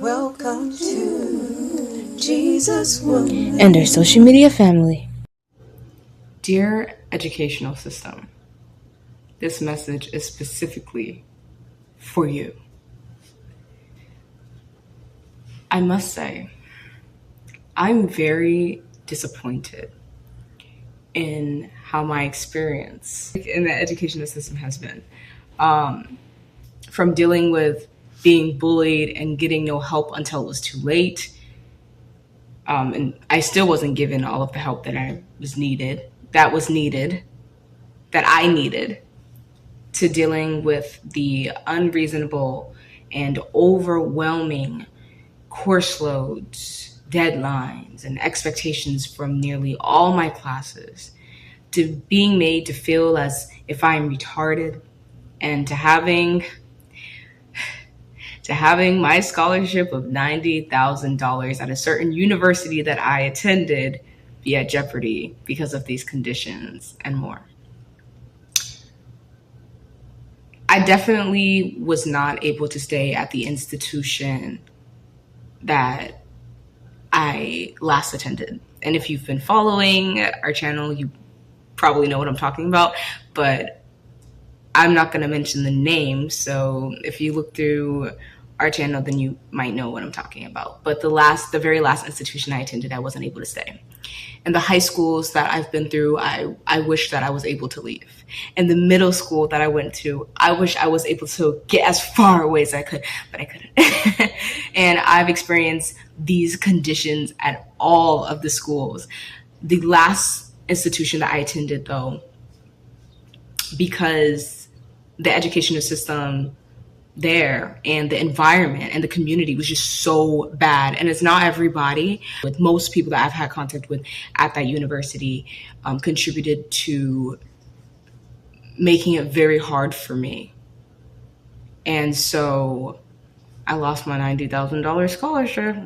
Welcome to Jesuswomen and our social media family. Dear educational system, this message is specifically for you. I must say, I'm very disappointed in how my experience in the educational system has been. From dealing with being bullied and getting no help until it was too late. And I still wasn't given all of the help that I was needed, that I needed, to dealing with the unreasonable and overwhelming course loads, deadlines, and expectations from nearly all my classes, to being made to feel as if I'm retarded, and to having my scholarship of $90,000 at a certain university that I attended be at jeopardy because of these conditions and more. I definitely was not able to stay at the institution that I last attended. And if you've been following our channel, you probably know what I'm talking about, but I'm not going to mention the name. So if you look through our channel, then you might know what I'm talking about. But the very last institution I attended, I wasn't able to stay. And the high schools that I've been through, I wish that I was able to leave. And the middle school that I went to, I wish I was able to get as far away as I could, but I couldn't. And I've experienced these conditions at all of the schools. The last institution that I attended, though, because the educational system there and the environment and the community was just so bad. And it's not everybody. With most people that I've had contact with at that university contributed to making it very hard for me. And so I lost my $90,000 scholarship.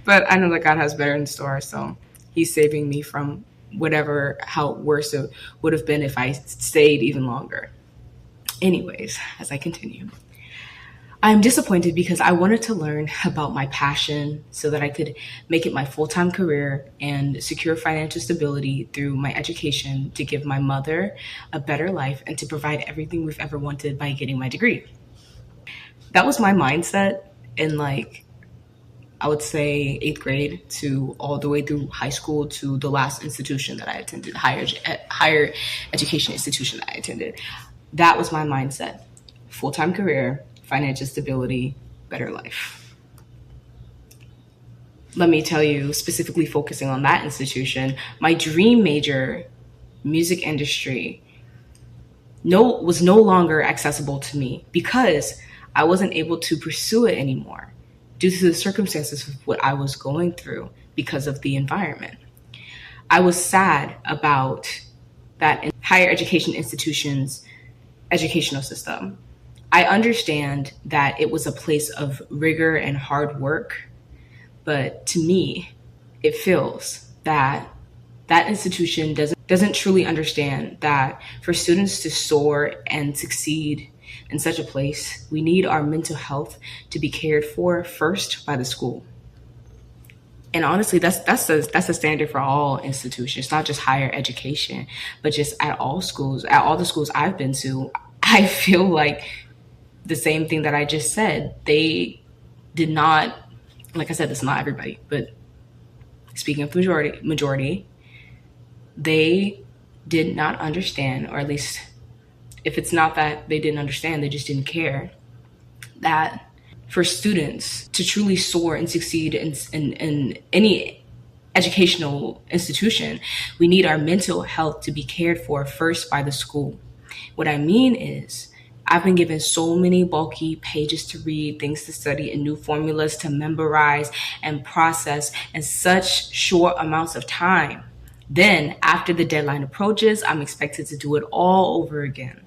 But I know that God has better in store. So he's saving me from how worse it would have been if I stayed even longer. Anyways, as I continue, I'm disappointed because I wanted to learn about my passion so that I could make it my full-time career and secure financial stability through my education to give my mother a better life and to provide everything we've ever wanted by getting my degree. That was my mindset in, I would say 8th grade to all the way through high school to the last institution that I attended, higher education institution that I attended. That was my mindset. Full-time career, financial stability, better life. Let me tell you, specifically focusing on that institution, my dream major, music industry, was no longer accessible to me because I wasn't able to pursue it anymore due to the circumstances of what I was going through because of the environment. I was sad about that in higher education institutions' educational system. I understand that it was a place of rigor and hard work, but to me, it feels that that institution doesn't truly understand that for students to soar and succeed in such a place, we need our mental health to be cared for first by the school. And honestly, that's a standard for all institutions, not just higher education, but just at all schools, at all the schools I've been to. I feel like the same thing that I just said. They did not, like I said, it's not everybody, but speaking of majority, they did not understand, or at least if it's not that they didn't understand, they just didn't care, that for students to truly soar and succeed in any educational institution, we need our mental health to be cared for first by the school. What I mean is, I've been given so many bulky pages to read, things to study, and new formulas to memorize and process in such short amounts of time. Then, after the deadline approaches, I'm expected to do it all over again.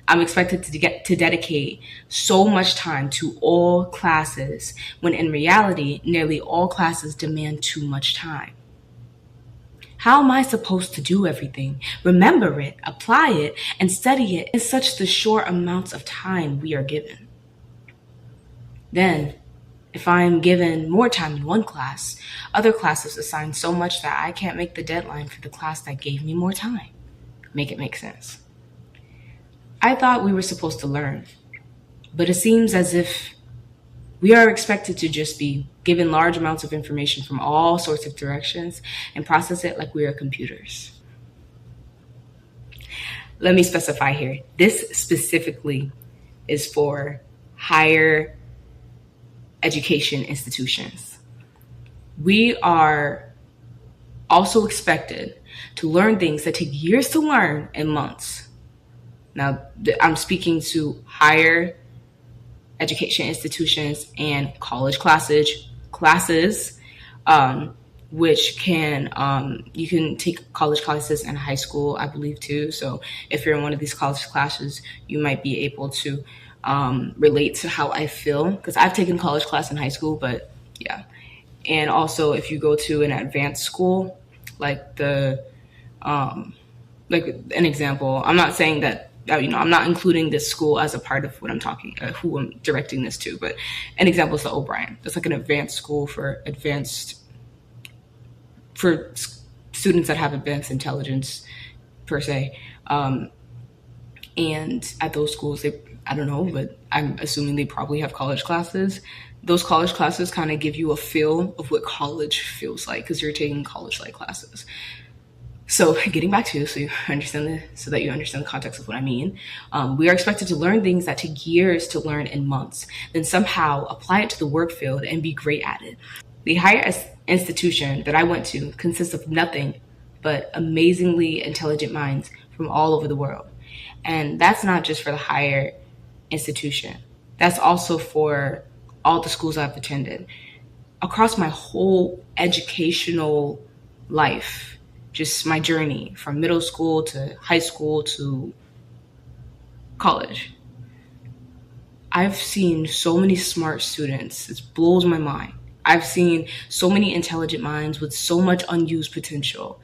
I'm expected to dedicate so much time to all classes, when in reality, nearly all classes demand too much time. How am I supposed to do everything, remember it, apply it, and study it in such the short amounts of time we are given? Then, if I'm given more time in one class, other classes assign so much that I can't make the deadline for the class that gave me more time. Make it make sense. I thought we were supposed to learn, but it seems as if we are expected to just be given large amounts of information from all sorts of directions and process it like we are computers. Let me specify here. This specifically is for higher education institutions. We are also expected to learn things that take years to learn in months. Now, I'm speaking to higher education institutions and college classes, which can you can take college classes in high school, I believe, too. So if you're in one of these college classes, you might be able to relate to how I feel, because I've taken college class in high school, but yeah. And also, if you go to an advanced school, like like an example, I'm not saying that, I'm not including this school as a part of what I'm talking, who I'm directing this to, but an example is the O'Brien. It's like an advanced school for students that have advanced intelligence, per se. And at those schools, I don't know, but I'm assuming they probably have college classes. Those college classes kind of give you a feel of what college feels like, because you're taking college-like classes. So getting back to, so that you understand the context of what I mean, we are expected to learn things that take years to learn in months, then somehow apply it to the work field and be great at it. The higher institution that I went to consists of nothing but amazingly intelligent minds from all over the world. And that's not just for the higher institution. That's also for all the schools I've attended. Across my whole educational life, just my journey from middle school to high school to college, I've seen so many smart students. It blows my mind. I've seen so many intelligent minds with so much unused potential.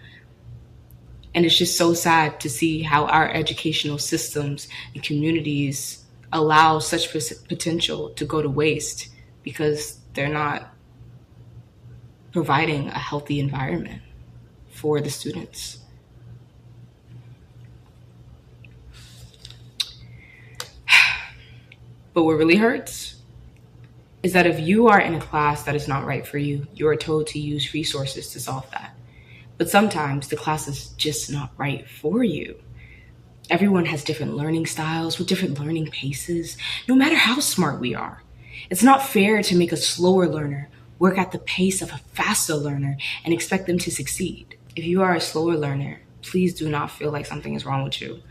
And it's just so sad to see how our educational systems and communities allow such potential to go to waste because they're not providing a healthy environment for the students. But what really hurts is that if you are in a class that is not right for you, you are told to use resources to solve that. But sometimes the class is just not right for you. Everyone has different learning styles with different learning paces, no matter how smart we are. It's not fair to make a slower learner work at the pace of a faster learner and expect them to succeed. If you are a slower learner, please do not feel like something is wrong with you.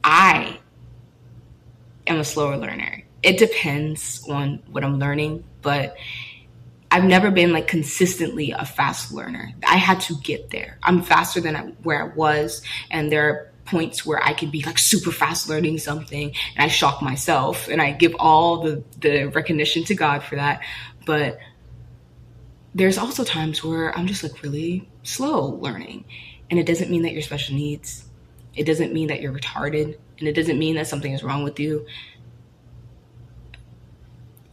I am a slower learner. It depends on what I'm learning, but I've never been like consistently a fast learner. I had to get there. I'm faster than where I was, and there are points where I could be like super fast learning something and I shock myself, and I give all the recognition to God for that. But there's also times where I'm just like really slow learning, and it doesn't mean that you're special needs. It doesn't mean that you're retarded, and it doesn't mean that something is wrong with you.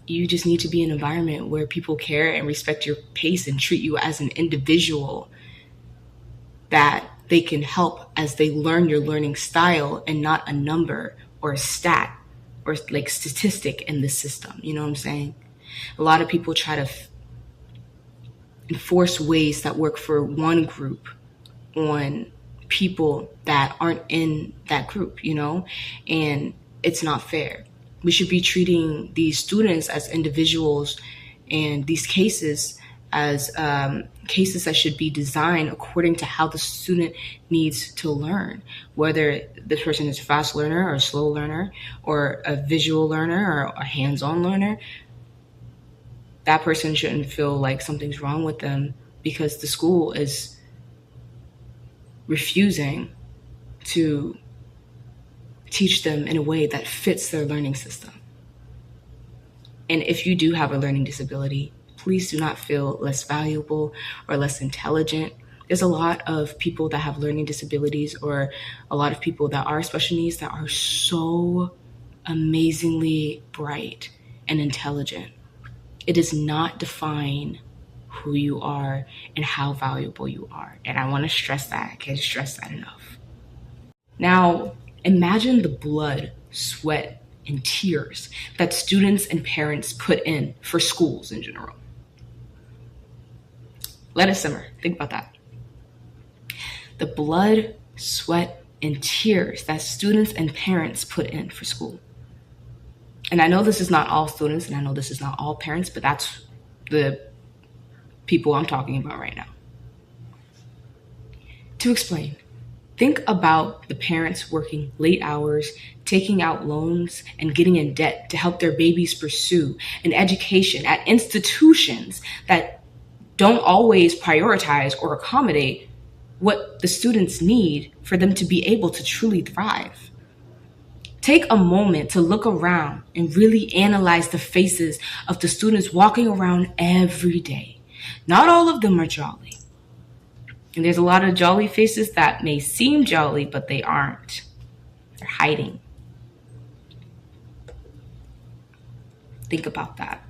You just need to be in an environment where people care and respect your pace and treat you as an individual that they can help as they learn your learning style and not a number or a stat or like statistic in the system. You know what I'm saying? A lot of people try to enforce ways that work for one group on people that aren't in that group, you know, and it's not fair. We should be treating these students as individuals and these cases as cases that should be designed according to how the student needs to learn, whether this person is a fast learner or a slow learner or a visual learner or a hands-on learner. That person shouldn't feel like something's wrong with them because the school is refusing to teach them in a way that fits their learning system. And if you do have a learning disability, please do not feel less valuable or less intelligent. There's a lot of people that have learning disabilities or a lot of people that are special needs that are so amazingly bright and intelligent. It does not define who you are and how valuable you are. And I want to stress that. I can't stress that enough. Now, imagine the blood, sweat, and tears that students and parents put in for schools in general. Let it simmer. Think about that. The blood, sweat, and tears that students and parents put in for school. And I know this is not all students, and I know this is not all parents, but that's the people I'm talking about right now. To explain, think about the parents working late hours, taking out loans, and getting in debt to help their babies pursue an education at institutions that don't always prioritize or accommodate what the students need for them to be able to truly thrive. Take a moment to look around and really analyze the faces of the students walking around every day. Not all of them are jolly. And there's a lot of jolly faces that may seem jolly, but they aren't. They're hiding. Think about that.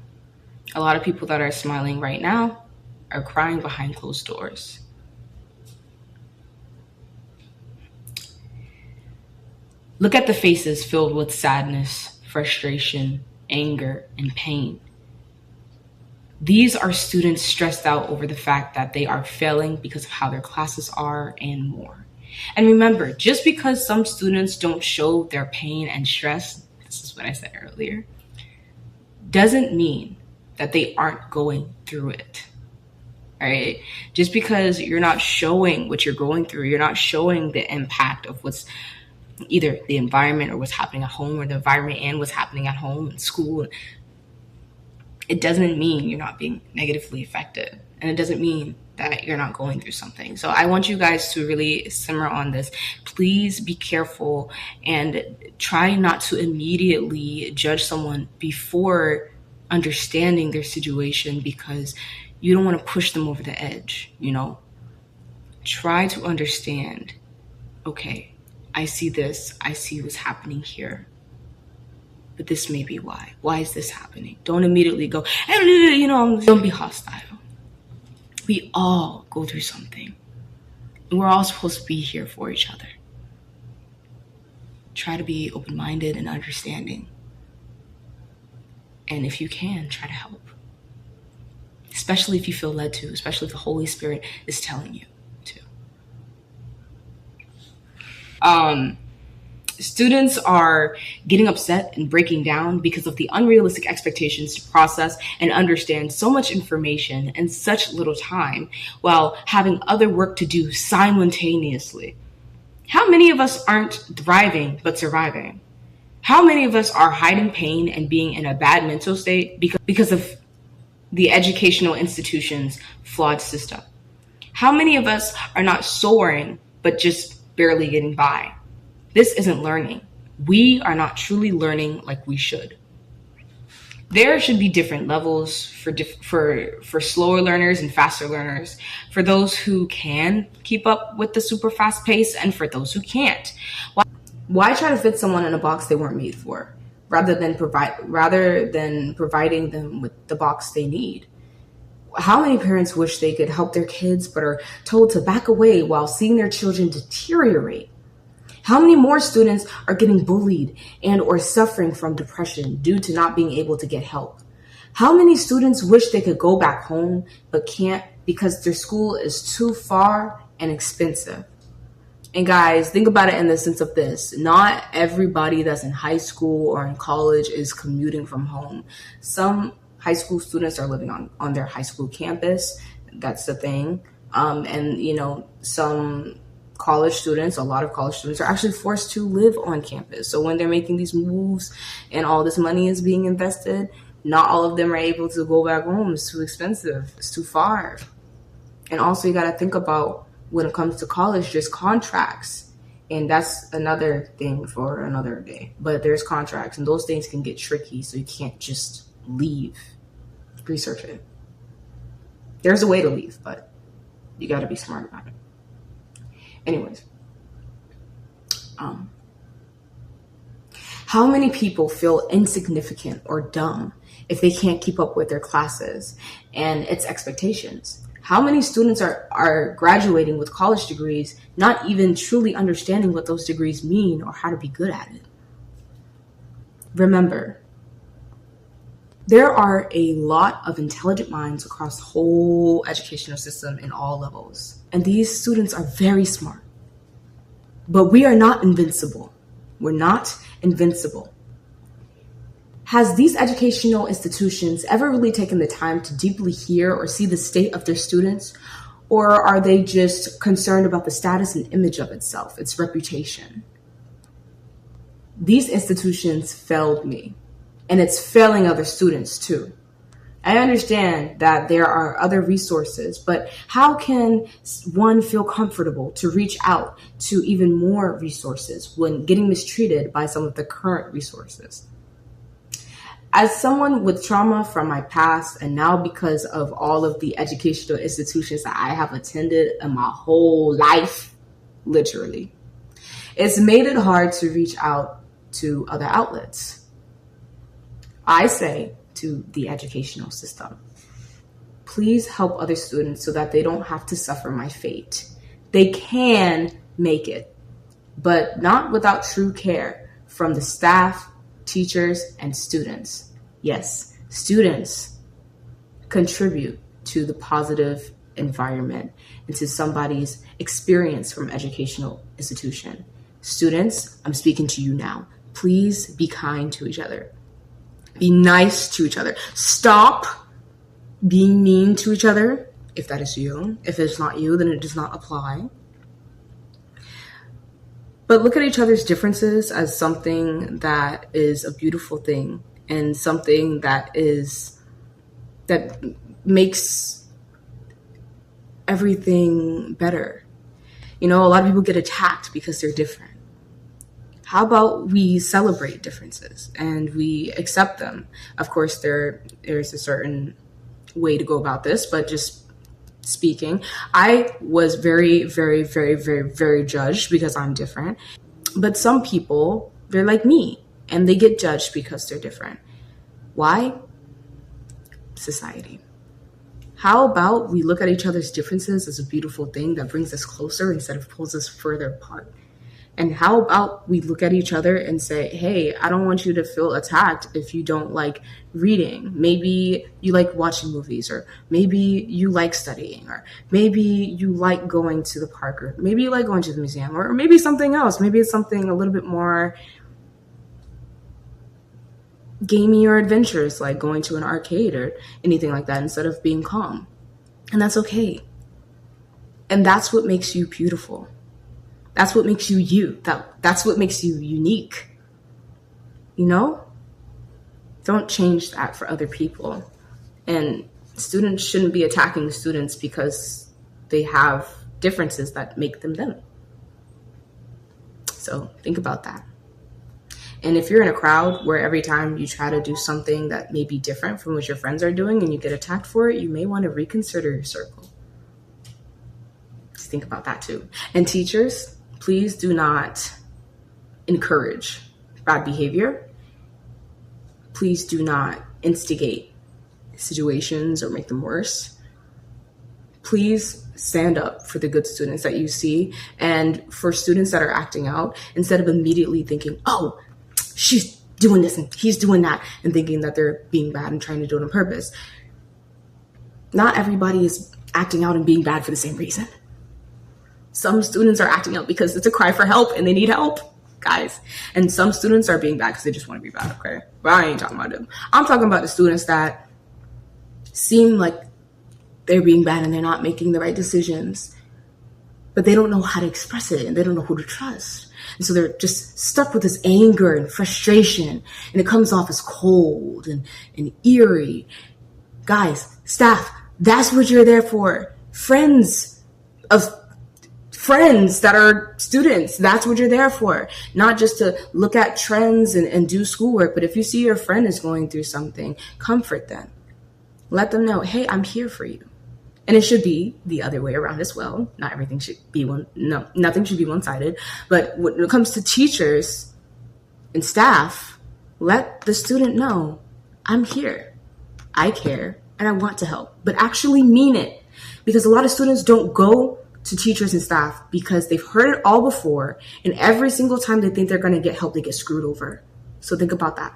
A lot of people that are smiling right now are crying behind closed doors. Look at the faces filled with sadness, frustration, anger, and pain. These are students stressed out over the fact that they are failing because of how their classes are and more. And remember, just because some students don't show their pain and stress, this is what I said earlier, doesn't mean that they aren't going through it. All right? Just because you're not showing what you're going through, you're not showing the impact of what's either the environment or what's happening at home, or the environment and what's happening at home and school, it doesn't mean you're not being negatively affected. And it doesn't mean that you're not going through something. So I want you guys to really simmer on this. Please be careful and try not to immediately judge someone before understanding their situation, because you don't want to push them over the edge, you know? Try to understand, okay, I see this, I see what's happening here, but this may be why. Why is this happening? Don't immediately go, don't be hostile. We all go through something, and we're all supposed to be here for each other. Try to be open-minded and understanding. And if you can, try to help. Especially if you feel led to, especially if the Holy Spirit is telling you to. Students are getting upset and breaking down because of the unrealistic expectations to process and understand so much information in such little time, while having other work to do simultaneously. How many of us aren't thriving but surviving? How many of us are hiding pain and being in a bad mental state because of the educational institution's flawed system? How many of us are not soaring but just barely getting by? This isn't learning. We are not truly learning like we should. There should be different levels for slower learners and faster learners, for those who can keep up with the super fast pace and for those who can't. Why try to fit someone in a box they weren't made for, rather than providing them with the box they need? How many parents wish they could help their kids but are told to back away while seeing their children deteriorate? How many more students are getting bullied and or suffering from depression due to not being able to get help? How many students wish they could go back home but can't because their school is too far and expensive? And guys, think about it in the sense of this. Not everybody that's in high school or in college is commuting from home. Some high school students are living on their high school campus. That's the thing. And some college students, a lot of college students are actually forced to live on campus. So when they're making these moves and all this money is being invested, not all of them are able to go back home. It's too expensive. It's too far. And also you got to think about, when it comes to college, there's contracts. And that's another thing for another day. But there's contracts, and those things can get tricky. So you can't just leave. Research it. There's a way to leave, but you got to be smart about it. How many people feel insignificant or dumb if they can't keep up with their classes and its expectations? How many students are graduating with college degrees, not even truly understanding what those degrees mean or how to be good at it? Remember, there are a lot of intelligent minds across the whole educational system in all levels. And these students are very smart. But we are not invincible. We're not invincible. Has these educational institutions ever really taken the time to deeply hear or see the state of their students? Or are they just concerned about the status and image of itself, its reputation? These institutions failed me, and it's failing other students too. I understand that there are other resources, but how can one feel comfortable to reach out to even more resources when getting mistreated by some of the current resources? As someone with trauma from my past, and now because of all of the educational institutions that I have attended in my whole life, literally, it's made it hard to reach out to other outlets. I say to the educational system, please help other students so that they don't have to suffer my fate. They can make it, but not without true care from the staff, teachers, and students. Yes, students contribute to the positive environment and to somebody's experience from educational institution. Students, I'm speaking to you now. Please be kind to each other. Be nice to each other. Stop being mean to each other, if that is you. If it's not you, then it does not apply. But look at each other's differences as something that is a beautiful thing and something that makes everything better. You know, a lot of people get attacked because they're different. How about we celebrate differences and we accept them? Of course, there's a certain way to go about this, but just speaking, I was very, very, very, very, very judged because I'm different. But some people, they're like me and they get judged because they're different. Why? Society. How about we look at each other's differences as a beautiful thing that brings us closer instead of pulls us further apart? And how about we look at each other and say, hey, I don't want you to feel attacked if you don't like reading. Maybe you like watching movies, or maybe you like studying, or maybe you like going to the park, or maybe you like going to the museum, or maybe something else. Maybe it's something a little bit more gamey or adventurous, like going to an arcade or anything like that, instead of being calm. And that's okay. And that's what makes you beautiful. That's what makes you you. That's what makes you unique. You know? Don't change that for other people. And students shouldn't be attacking students because they have differences that make them them. So think about that. And if you're in a crowd where every time you try to do something that may be different from what your friends are doing and you get attacked for it, you may want to reconsider your circle. Just think about that too. And teachers, please do not encourage bad behavior. Please do not instigate situations or make them worse. Please stand up for the good students that you see, and for students that are acting out, instead of immediately thinking, oh, she's doing this and he's doing that, and thinking that they're being bad and trying to do it on purpose. Not everybody is acting out and being bad for the same reason. Some students are acting out because it's a cry for help and they need help, guys. And some students are being bad because they just want to be bad, okay? But I ain't talking about them. I'm talking about the students that seem like they're being bad and they're not making the right decisions, but they don't know how to express it and they don't know who to trust. And so they're just stuck with this anger and frustration, and it comes off as cold and eerie. Guys, staff, that's what you're there for. Friends that are students, that's what you're there for. Not just to look at trends and do schoolwork, but if you see your friend is going through something, comfort them. Let them know, hey, I'm here for you. And it should be the other way around as well. Not everything should be nothing should be one-sided. But when it comes to teachers, And staff, let the student know, I'm here, I care, and I want to help, but actually mean it. Because a lot of students don't go to teachers and staff because they've heard it all before, and every single time they think they're going to get help, they get screwed over. So think about that.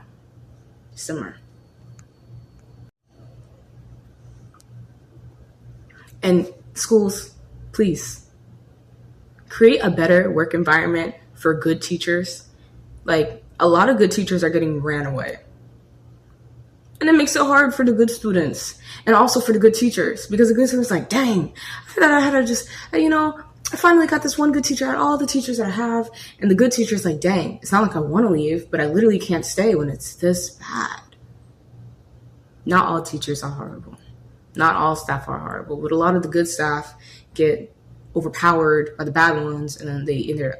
Simmer. And schools, please create a better work environment for good teachers. Like, a lot of good teachers are getting ran away. And it makes it hard for the good students and also for the good teachers, because the good students are like, dang, I thought I had to just, I finally got this one good teacher out of all the teachers that I have. And the good teacher's like, dang, it's not like I want to leave, but I literally can't stay when it's this bad. Not all teachers are horrible. Not all staff are horrible, but a lot of the good staff get overpowered by the bad ones, and then they either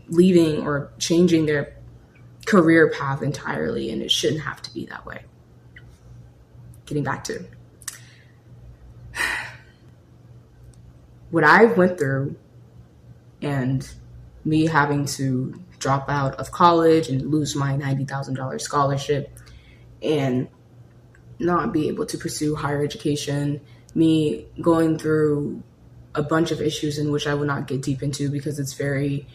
leaving or changing their career path entirely, and it shouldn't have to be that way. Getting back to what I went through and me having to drop out of college and lose my $90,000 scholarship and not be able to pursue higher education, me going through a bunch of issues in which I will not get deep into because it's very,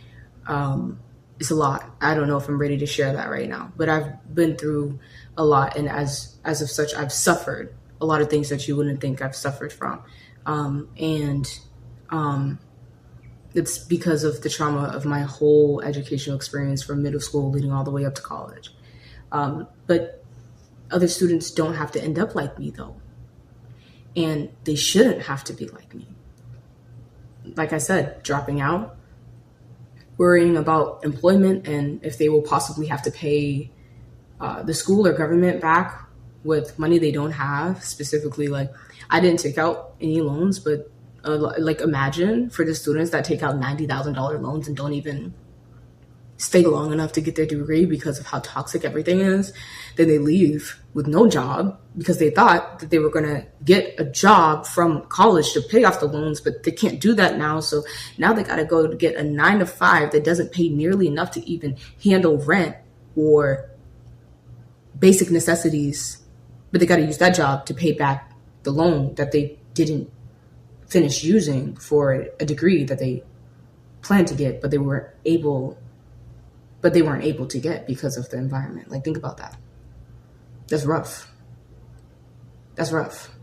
it's a lot. I don't know if I'm ready to share that right now, but I've been through a lot. And as of such, I've suffered a lot of things that you wouldn't think I've suffered from. It's because of the trauma of my whole educational experience from middle school leading all the way up to college. But other students don't have to end up like me, though. And they shouldn't have to be like me. Like I said, dropping out, worrying about employment and if they will possibly have to pay the school or government back with money they don't have. Specifically, like, I didn't take out any loans, but like, imagine for the students that take out $90,000 loans and don't even stay long enough to get their degree because of how toxic everything is. Then they leave with no job because they thought that they were going to get a job from college to pay off the loans, but they can't do that now. So now they got to go to get a 9-to-5 that doesn't pay nearly enough to even handle rent or basic necessities, but they got to use that job to pay back the loan that they didn't finish using for a degree that they planned to get, but they weren't able to get because of the environment. Like, think about that. That's rough. That's rough.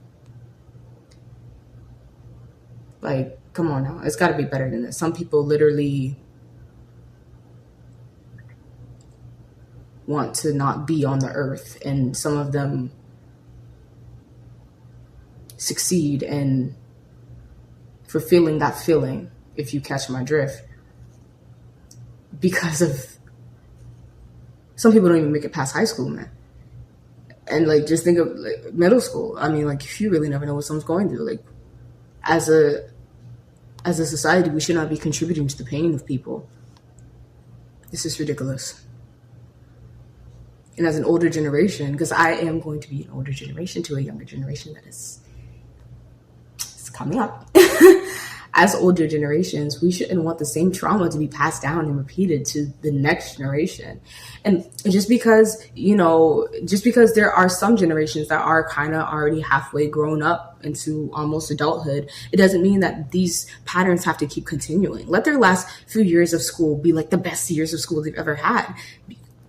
Like, come on now. It's got to be better than this. Some people literally want to not be on the earth, and some of them succeed in fulfilling that feeling, if you catch my drift, because of some people don't even make it past high school, man. And like, just think of like middle school. I mean, like, you really never know what someone's going through. Like, as a society, we should not be contributing to the pain of people. This is ridiculous. And as an older generation, because I am going to be an older generation to a younger generation that is coming up. As older generations, we shouldn't want the same trauma to be passed down and repeated to the next generation. And just because there are some generations that are kind of already halfway grown up into almost adulthood, it doesn't mean that these patterns have to keep continuing. Let their last few years of school be like the best years of school they've ever had.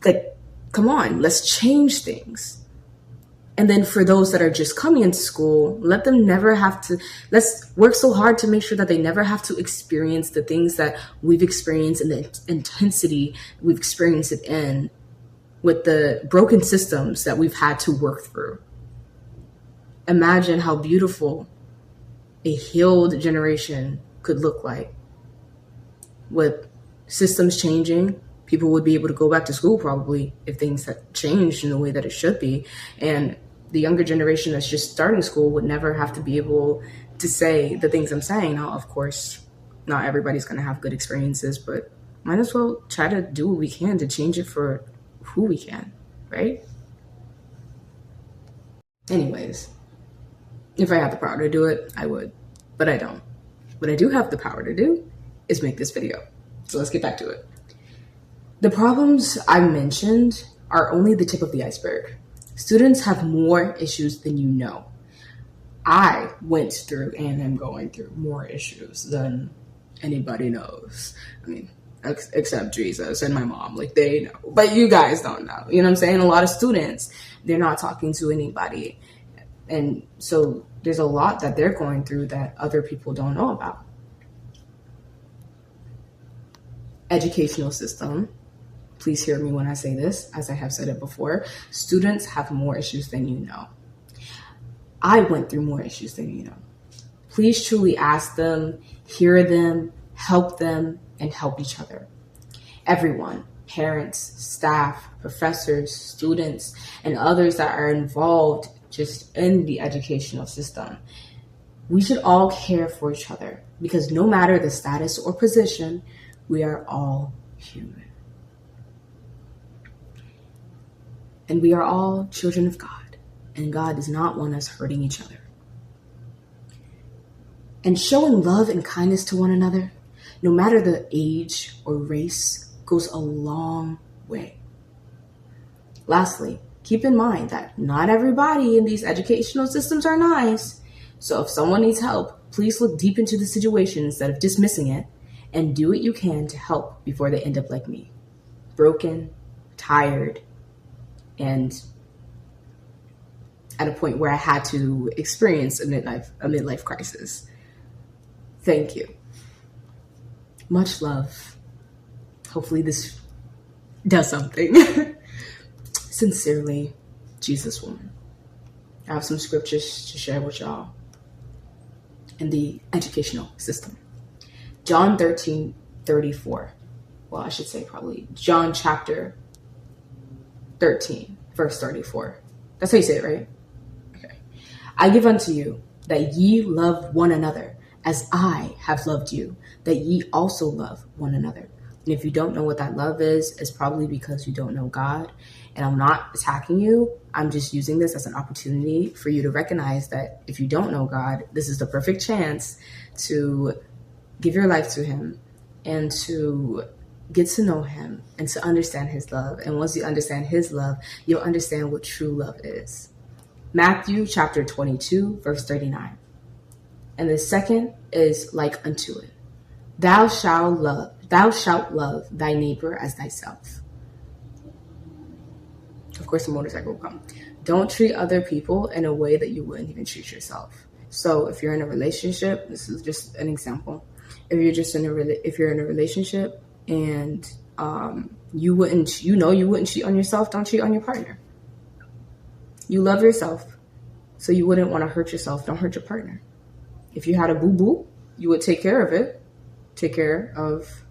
Like, come on, let's change things. And then for those that are just coming into school, let's work so hard to make sure that they never have to experience the things that we've experienced and the intensity we've experienced it in, with the broken systems that we've had to work through. Imagine how beautiful a healed generation could look like. With systems changing, people would be able to go back to school probably if things had changed in the way that it should be. And the younger generation that's just starting school would never have to be able to say the things I'm saying. Now, of course, not everybody's going to have good experiences, but might as well try to do what we can to change it for who we can, right? Anyways, if I had the power to do it, I would, but I don't. What I do have the power to do is make this video. So let's get back to it. The problems I mentioned are only the tip of the iceberg. Students have more issues than you know. I went through and am going through more issues than anybody knows. I mean, except Jesus and my mom, like they know, but you guys don't know. You know what I'm saying? A lot of students, they're not talking to anybody. And so there's a lot that they're going through that other people don't know about. Educational system. Please hear me when I say this, as I have said it before. Students have more issues than you know. I went through more issues than you know. Please truly ask them, hear them, help them, and help each other. Everyone, parents, staff, professors, students, and others that are involved just in the educational system. We should all care for each other because no matter the status or position, we are all human. And we are all children of God, and God does not want us hurting each other. And showing love and kindness to one another, no matter the age or race, goes a long way. Lastly, keep in mind that not everybody in these educational systems are nice. So if someone needs help, please look deep into the situation instead of dismissing it and do what you can to help before they end up like me, broken, tired, and at a point where I had to experience a midlife crisis. Thank you. Much love. Hopefully this does something. Sincerely, Jesuswomen. I have some scriptures to share with y'all in the educational system. John 13:34. Well, I should say probably John chapter 13, verse 34. That's how you say it, right? Okay. I give unto you that ye love one another as I have loved you, that ye also love one another. And if you don't know what that love is, it's probably because you don't know God. And I'm not attacking you. I'm just using this as an opportunity for you to recognize that if you don't know God, this is the perfect chance to give your life to him and to get to know him and to understand his love. And once you understand his love, you'll understand what true love is. Matthew chapter 22, verse 39. And the second is like unto it. Thou shalt love thy neighbor as thyself. Of course, the motorcycle will come. Don't treat other people in a way that you wouldn't even treat yourself. So if you're in a relationship, this is just an example. If you're in a relationship and you wouldn't cheat on yourself, don't cheat on your partner. You love yourself, so you wouldn't want to hurt yourself. Don't hurt your partner. If you had a boo-boo, you would take care of it. Take care of,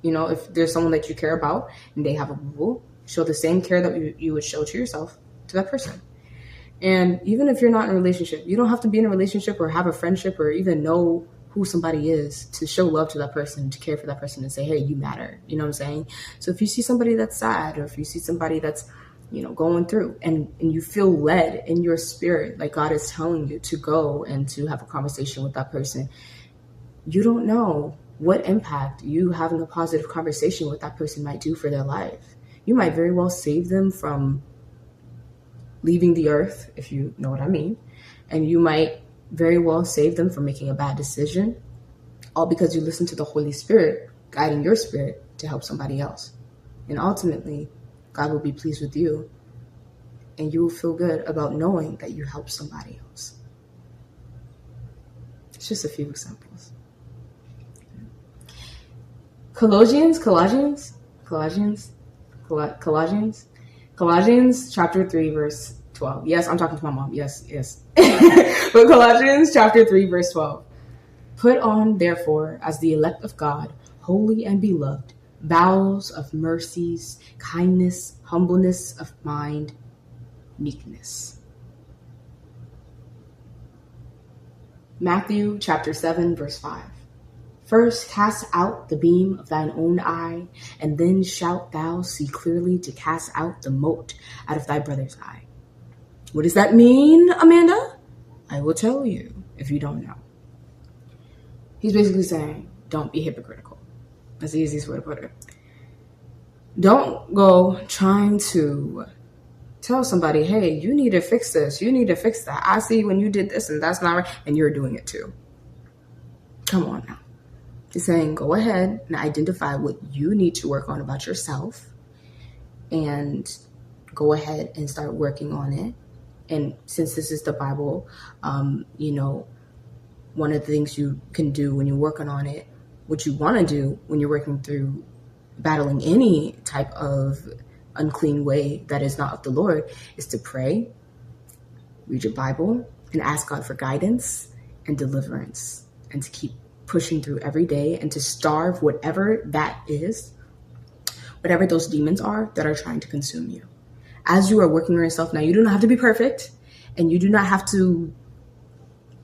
if there's someone that you care about and they have a boo-boo, show the same care that you would show to yourself, to that person. And even if you're not in a relationship, you don't have to be in a relationship or have a friendship or even know who somebody is to show love to that person, to care for that person and say, hey, you matter. You know what I'm saying? So if you see somebody that's sad or if you see somebody that's, going through and you feel led in your spirit, like God is telling you to go and to have a conversation with that person, you don't know what impact you having a positive conversation with that person might do for their life. You might very well save them from leaving the earth, if you know what I mean. And you might very well save them from making a bad decision, all because you listen to the Holy Spirit guiding your spirit to help somebody else. And ultimately, God will be pleased with you, and you will feel good about knowing that you helped somebody else. It's just a few examples. Colossians chapter 3, verse 12. Yes, I'm talking to my mom. Yes. But Colossians chapter 3, verse 12. Put on, therefore, as the elect of God, holy and beloved, bowels of mercies, kindness, humbleness of mind, meekness. Matthew chapter 7, verse 5. First cast out the beam of thine own eye, and then shalt thou see clearly to cast out the mote out of thy brother's eye. What does that mean, Amanda? I will tell you if you don't know. He's basically saying, don't be hypocritical. That's the easiest way to put it. Don't go trying to tell somebody, hey, you need to fix this, you need to fix that. I see when you did this and that's not right, and you're doing it too. Come on now. He's saying go ahead and identify what you need to work on about yourself and go ahead and start working on it. And since this is the Bible, one of the things you can do when you're working on it, what you want to do when you're working through battling any type of unclean way that is not of the Lord, is to pray, read your Bible, and ask God for guidance and deliverance, and to keep pushing through every day and to starve whatever that is, whatever those demons are that are trying to consume you. As you are working on yourself now, you do not have to be perfect, and you do not have to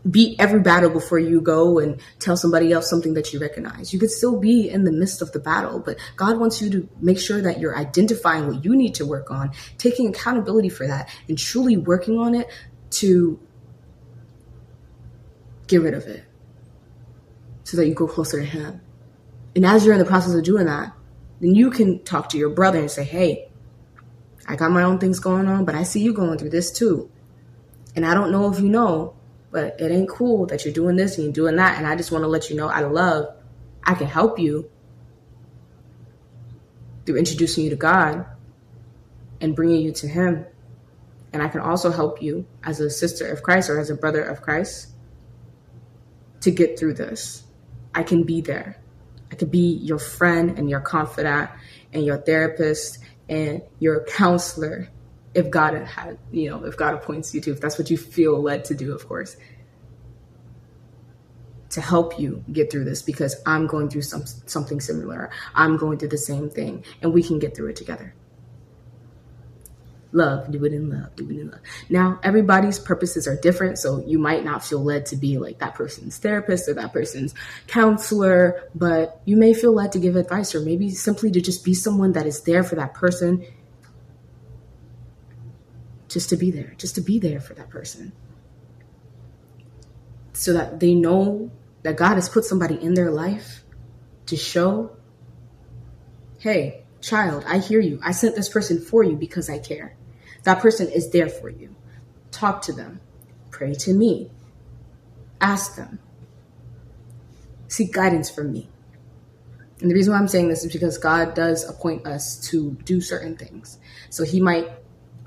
beat every battle before you go and tell somebody else something that you recognize. You could still be in the midst of the battle, but God wants you to make sure that you're identifying what you need to work on, taking accountability for that, and truly working on it to get rid of it so that you go closer to Him. And as you're in the process of doing that, then you can talk to your brother and say, hey, I got my own things going on, but I see you going through this too. And I don't know if you know, but it ain't cool that you're doing this and you're doing that. And I just want to let you know out of love, I can help you through introducing you to God and bringing you to Him. And I can also help you as a sister of Christ or as a brother of Christ to get through this. I can be there. I could be your friend and your confidant and your therapist and your counselor. If God if God appoints you to, if that's what you feel led to do, of course, to help you get through this, because I'm going through something similar. I'm going through the same thing, and we can get through it together. Love, do it in love, do it in love. Now, everybody's purposes are different, so you might not feel led to be like that person's therapist or that person's counselor, but you may feel led to give advice, or maybe simply to just be someone that is there for that person. Just to be there for that person, so that they know that God has put somebody in their life to show, hey, child, I hear you. I sent this person for you because I care. That person is there for you. Talk to them. Pray to me. Ask them. Seek guidance from me. And the reason why I'm saying this is because God does appoint us to do certain things. So He might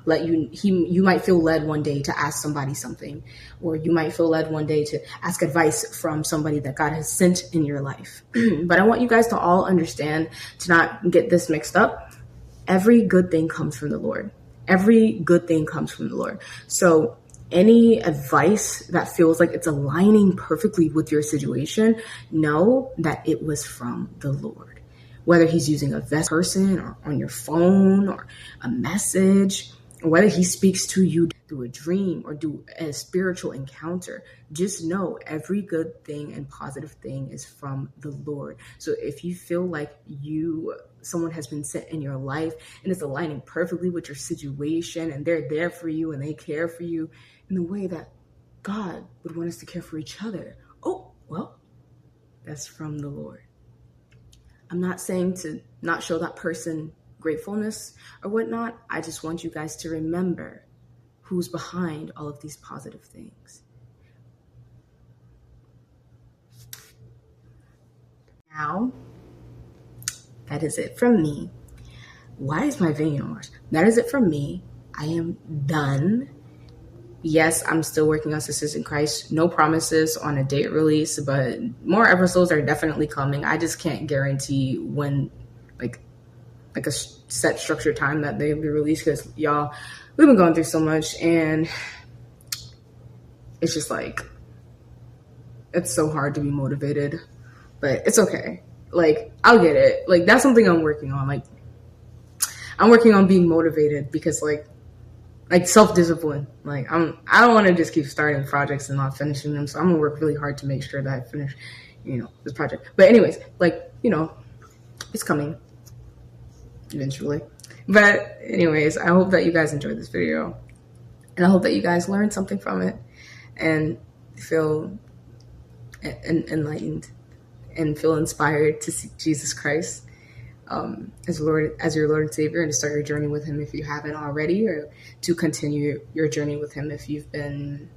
you might feel led one day to ask somebody something, or you might feel led one day to ask advice from somebody that God has sent in your life. But I want you guys to all understand, to not get this mixed up. Every good thing comes from the Lord. Every good thing comes from the Lord. So any advice that feels like it's aligning perfectly with your situation, know that it was from the Lord. Whether He's using a person or on your phone or a message, or whether He speaks to you through a dream or through a spiritual encounter, just know every good thing and positive thing is from the Lord. So if you feel like someone has been sent in your life and it's aligning perfectly with your situation, and they're there for you and they care for you in the way that God would want us to care for each other, oh, well, that's from the Lord. I'm not saying to not show that person gratefulness or whatnot. I just want you guys to remember who's behind all of these positive things. Now, that is it from me. Why is my vein orange? That is it from me. I am done. Yes, I'm still working on Sisters in Christ. No promises on a date release, but more episodes are definitely coming. I just can't guarantee when, like a set structured time that they'll be released, because y'all, we've been going through so much, and it's just like, it's so hard to be motivated, but it's okay. Like, I'll get it. Like, that's something I'm working on. Like, I'm working on being motivated, because like self-discipline. Like, I don't want to just keep starting projects and not finishing them. So I'm gonna work really hard to make sure that I finish, this project. But anyways, it's coming eventually. But anyways, I hope that you guys enjoyed this video, and I hope that you guys learned something from it and feel enlightened and feel inspired to seek Jesus Christ. as your Lord and Savior, and to start your journey with Him if you haven't already, or to continue your journey with Him if you've been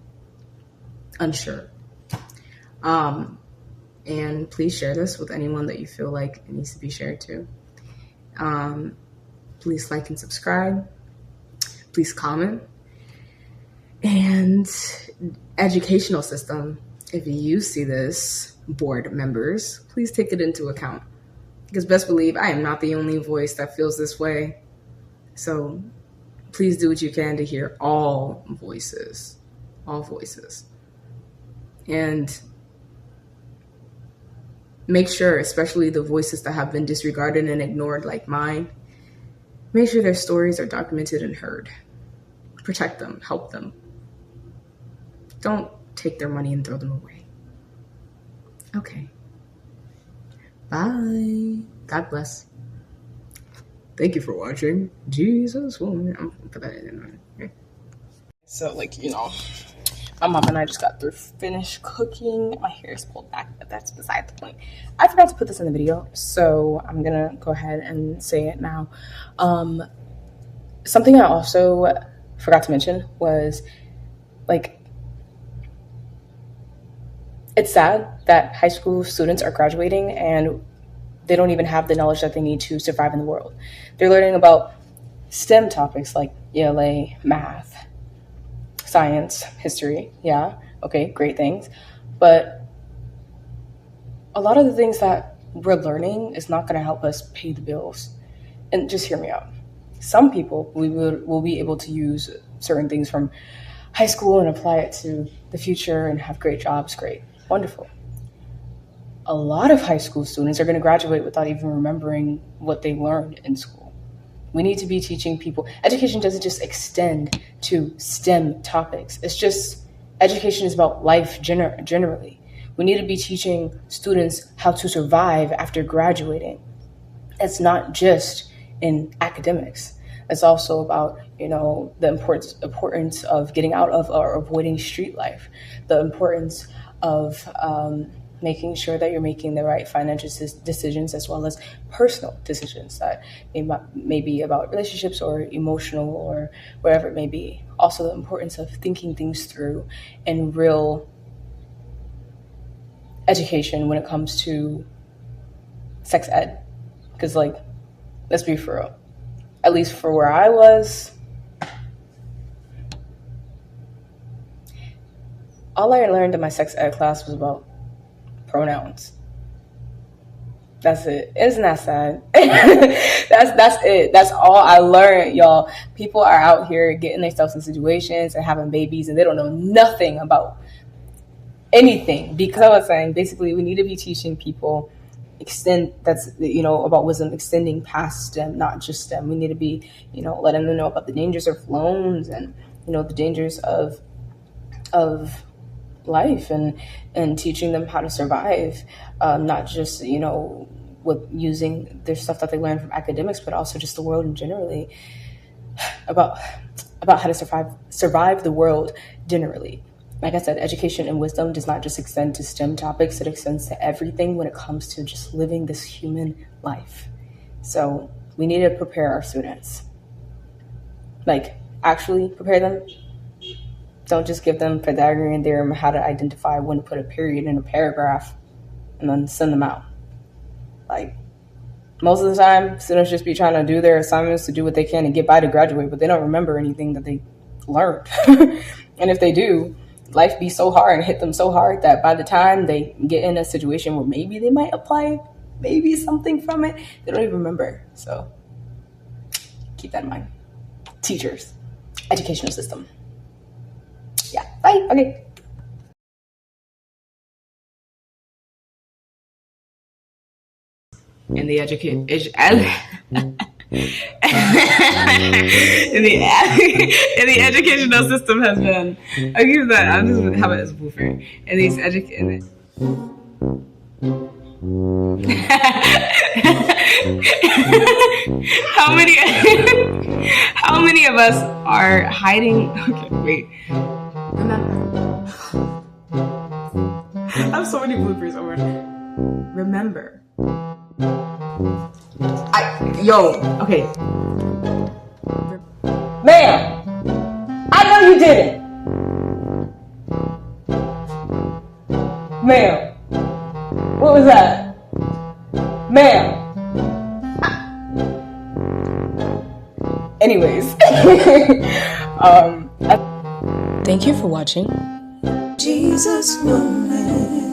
unsure. And please share this with anyone that you feel like it needs to be shared to. Please like and subscribe. Please comment. And educational system, if you see this, board members, please take it into account. Because best believe I am not the only voice that feels this way. So please do what you can to hear all voices. All voices. And make sure, especially the voices that have been disregarded and ignored like mine, make sure their stories are documented and heard. Protect them, help them. Don't take their money and throw them away. Okay. Bye. God bless. Thank you for watching Jesuswomen. I'm gonna put that in there. So, my mom and I just got through finished cooking. My hair is pulled back, but that's beside the point. I forgot to put this in the video, so I'm gonna go ahead and say it now. Something I also forgot to mention was, it's sad that high school students are graduating and they don't even have the knowledge that they need to survive in the world. They're learning about STEM topics like ELA, math, science, history. Yeah, okay, great things. But a lot of the things that we're learning is not going to help us pay the bills. And just hear me out. Some people will be able to use certain things from high school and apply it to the future and have great jobs. Great. Wonderful. A lot of high school students are going to graduate without even remembering what they learned in school. We need to be teaching people. Education doesn't just extend to STEM topics. It's just, education is about life generally. We need to be teaching students how to survive after graduating. It's not just in academics. It's also about, the importance of getting out of or avoiding street life, the importance of making sure that you're making the right financial decisions as well as personal decisions that may be about relationships or emotional or whatever it may be. Also, the importance of thinking things through and real education when it comes to sex ed. Because, let's be for real. At least for where I was, all I learned in my sex ed class was about pronouns. That's it. Isn't that sad? That's it. That's all I learned, y'all. People are out here getting themselves in situations and having babies, and they don't know nothing about anything. Because I was saying, basically, we need to be teaching people about wisdom extending past STEM, not just STEM. We need to be, letting them know about the dangers of loans and, the dangers of life and teaching them how to survive, not just, with using their stuff that they learn from academics, but also just the world in generally, about how to survive the world generally. Like I said, education and wisdom does not just extend to STEM topics. It extends to everything when it comes to just living this human life. So we need to prepare our students. Actually prepare them. Don't just give them Pythagorean theorem how to identify when to put a period in a paragraph and then send them out. Most of the time, students just be trying to do their assignments to do what they can and get by to graduate, but they don't remember anything that they learned. And if they do, life be so hard and hit them so hard that by the time they get in a situation where maybe they might apply maybe something from it, they don't even remember. So keep that in mind. Teachers, educational system. Yeah, bye. Okay. In the education educational system has been. I'll give that. I'll just have it as a blueprint. And these how many of us are hiding? Okay, wait. Remember. I have so many bloopers over. Remember, Okay. Ma'am, I know you didn't. Ma'am, what was that? Ma'am. Anyways. Thank you for watching Jesuswomen.